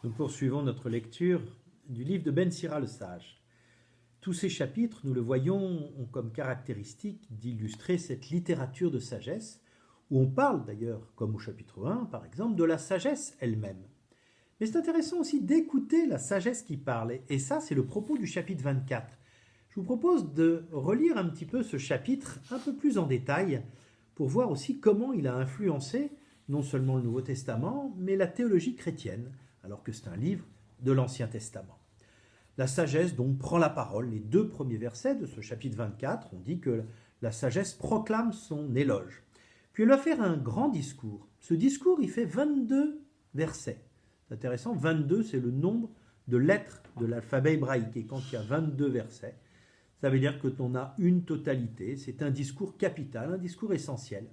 Nous poursuivons notre lecture du livre de Ben Sira le Sage. Tous ces chapitres, nous le voyons, ont comme caractéristique d'illustrer cette littérature de sagesse, où on parle d'ailleurs, comme au chapitre 1 par exemple, de la sagesse elle-même. Mais c'est intéressant aussi d'écouter la sagesse qui parle, et ça c'est le propos du chapitre 24. Je vous propose de relire un petit peu ce chapitre un peu plus en détail, pour voir aussi comment il a influencé non seulement le Nouveau Testament, mais la théologie chrétienne, alors que c'est un livre de l'Ancien Testament. La sagesse donc prend la parole. Les 2 premiers versets de ce chapitre 24, on dit que la sagesse proclame son éloge. Puis elle va faire un grand discours. Ce discours, il fait 22 versets. C'est intéressant, 22 c'est le nombre de lettres de l'alphabet hébraïque. Et quand il y a 22 versets, ça veut dire que l'on a une totalité. C'est un discours capital, un discours essentiel.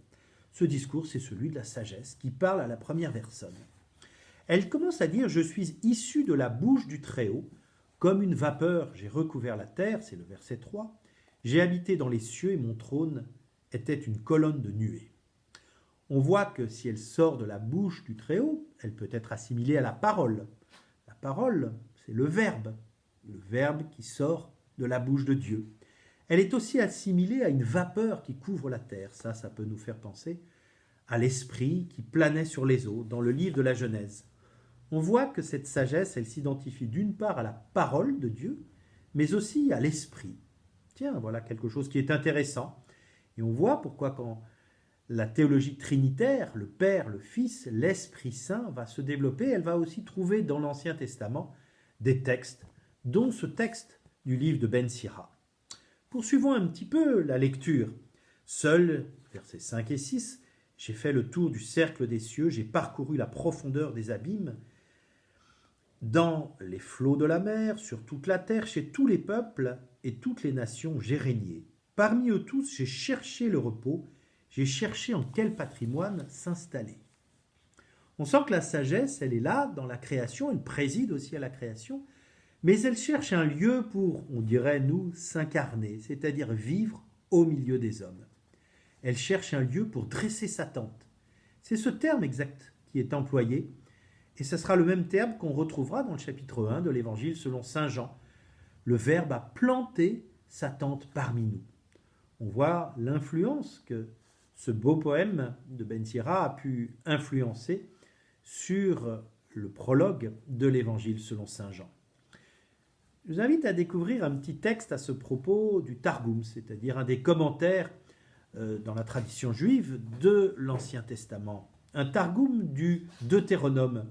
Ce discours, c'est celui de la sagesse qui parle à la première personne. Elle commence à dire « Je suis issue de la bouche du Très-Haut, comme une vapeur, j'ai recouvert la terre », c'est le verset 3. « J'ai habité dans les cieux et mon trône était une colonne de nuée. » On voit que si elle sort de la bouche du Très-Haut, elle peut être assimilée à la parole. La parole, c'est le verbe qui sort de la bouche de Dieu. Elle est aussi assimilée à une vapeur qui couvre la terre. Ça peut nous faire penser à l'esprit qui planait sur les eaux dans le livre de la Genèse. On voit que cette sagesse, elle s'identifie d'une part à la parole de Dieu, mais aussi à l'esprit. Tiens, voilà quelque chose qui est intéressant. Et on voit pourquoi quand la théologie trinitaire, le Père, le Fils, l'Esprit Saint va se développer, elle va aussi trouver dans l'Ancien Testament des textes, dont ce texte du livre de Ben Sira. Poursuivons un petit peu la lecture. Seul, versets 5 et 6, j'ai fait le tour du cercle des cieux, j'ai parcouru la profondeur des abîmes. Dans les flots de la mer, sur toute la terre, chez tous les peuples et toutes les nations, j'ai régné. Parmi eux tous, j'ai cherché le repos, j'ai cherché en quel patrimoine s'installer. On sent que la sagesse, elle est là dans la création, elle préside aussi à la création, mais elle cherche un lieu pour, on dirait nous, s'incarner, c'est-à-dire vivre au milieu des hommes. Elle cherche un lieu pour dresser sa tente. C'est ce terme exact qui est employé, et ce sera le même terme qu'on retrouvera dans le chapitre 1 de l'Évangile selon saint Jean. Le Verbe a planté sa tente parmi nous. On voit l'influence que ce beau poème de Ben Sira a pu influencer sur le prologue de l'Évangile selon saint Jean. Je vous invite à découvrir un petit texte à ce propos du Targum, c'est-à-dire un des commentaires dans la tradition juive de l'Ancien Testament. Un Targum du Deutéronome.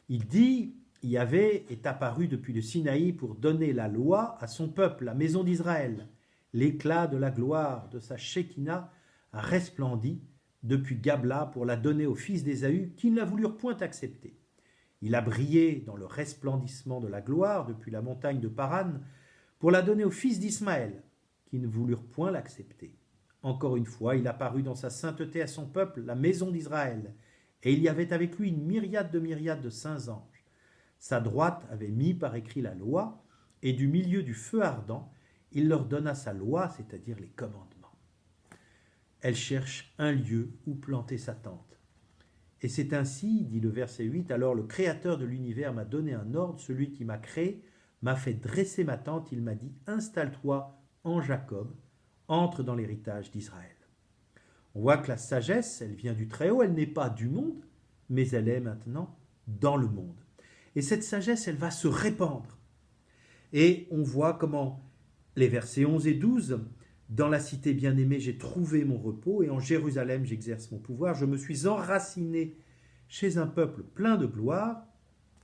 Il dit « Yahvé est apparu depuis le Sinaï pour donner la loi à son peuple, la maison d'Israël. L'éclat de la gloire de sa Shekinah a resplendi depuis Gabla pour la donner aux fils d'Ésaü qui ne la voulurent point accepter. Il a brillé dans le resplendissement de la gloire depuis la montagne de Paran pour la donner aux fils d'Ismaël qui ne voulurent point l'accepter. Encore une fois, il apparut dans sa sainteté à son peuple, la maison d'Israël, et il y avait avec lui une myriade de saints anges. Sa droite avait mis par écrit la loi, et du milieu du feu ardent, il leur donna sa loi, c'est-à-dire les commandements. Elle cherche un lieu où planter sa tente. Et c'est ainsi, dit le verset 8, alors le Créateur de l'univers m'a donné un ordre, celui qui m'a créé, m'a fait dresser ma tente, il m'a dit, installe-toi en Jacob, entre dans l'héritage d'Israël. On voit que la sagesse, elle vient du Très-Haut, elle n'est pas du monde, mais elle est maintenant dans le monde. Et cette sagesse, elle va se répandre. Et on voit comment les versets 11 et 12, dans la cité bien-aimée, j'ai trouvé mon repos, et en Jérusalem, j'exerce mon pouvoir. Je me suis enraciné chez un peuple plein de gloire,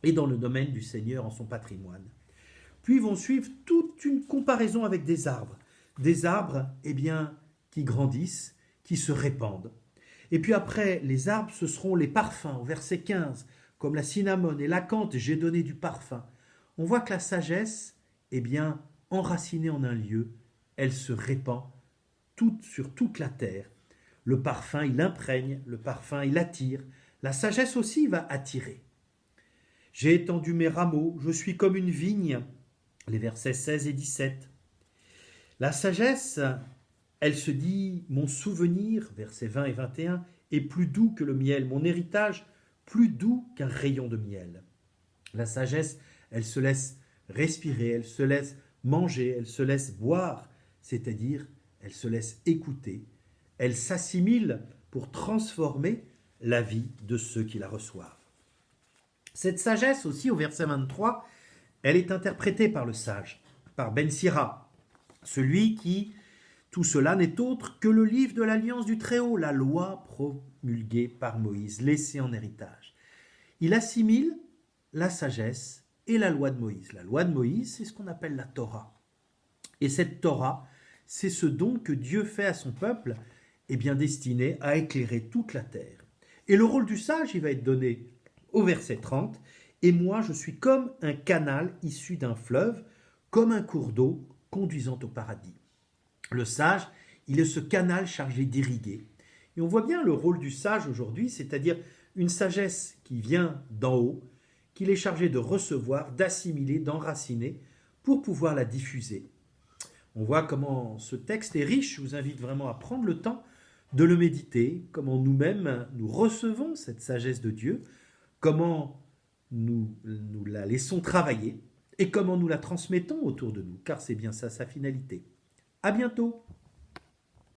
et dans le domaine du Seigneur en son patrimoine. Puis vont suivre toute une comparaison avec des arbres. Des arbres, qui grandissent, qui se répandent. Et puis après, les arbres, ce seront les parfums, au verset 15, comme la cinnamone et l'acanthe, j'ai donné du parfum. On voit que la sagesse, enracinée en un lieu, elle se répand sur toute la terre. Le parfum, il imprègne, le parfum, il attire. La sagesse aussi va attirer. J'ai étendu mes rameaux, je suis comme une vigne. Les versets 16 et 17. La sagesse, elle se dit, mon souvenir, versets 20 et 21, est plus doux que le miel, mon héritage plus doux qu'un rayon de miel. La sagesse, elle se laisse respirer, elle se laisse manger, elle se laisse boire, c'est-à-dire elle se laisse écouter, elle s'assimile pour transformer la vie de ceux qui la reçoivent. Cette sagesse aussi, au verset 23, elle est interprétée par le sage, par Ben Sira, celui qui, tout cela n'est autre que le livre de l'alliance du Très-Haut, la loi promulguée par Moïse, laissée en héritage. Il assimile la sagesse et la loi de Moïse. La loi de Moïse, c'est ce qu'on appelle la Torah. Et cette Torah, c'est ce don que Dieu fait à son peuple, et bien destiné à éclairer toute la terre. Et le rôle du sage, il va être donné au verset 30. Et moi, je suis comme un canal issu d'un fleuve, comme un cours d'eau conduisant au paradis. Le sage, il est ce canal chargé d'irriguer. Et on voit bien le rôle du sage aujourd'hui, c'est-à-dire une sagesse qui vient d'en haut, qu'il est chargé de recevoir, d'assimiler, d'enraciner, pour pouvoir la diffuser. On voit comment ce texte est riche, je vous invite vraiment à prendre le temps de le méditer, comment nous-mêmes nous recevons cette sagesse de Dieu, comment nous la laissons travailler et comment nous la transmettons autour de nous, car c'est bien ça sa finalité. À bientôt!